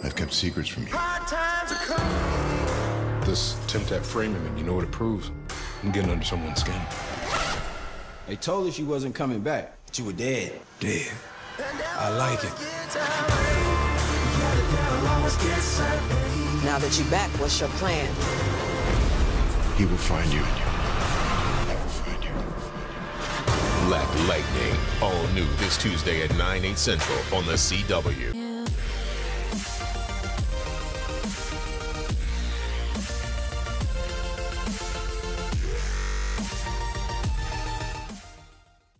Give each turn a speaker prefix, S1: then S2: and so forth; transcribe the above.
S1: I've kept secrets from you.
S2: This Tim-Tap framing, and you know what it proves? I'm getting under someone's skin.
S3: They told us you wasn't coming back, but you were dead.
S4: Dead. I like it.
S5: Now that you're back, what's your plan?
S1: He will find you. I will find you.
S6: Black Lightning, all new this Tuesday at 9, 8 central on the CW.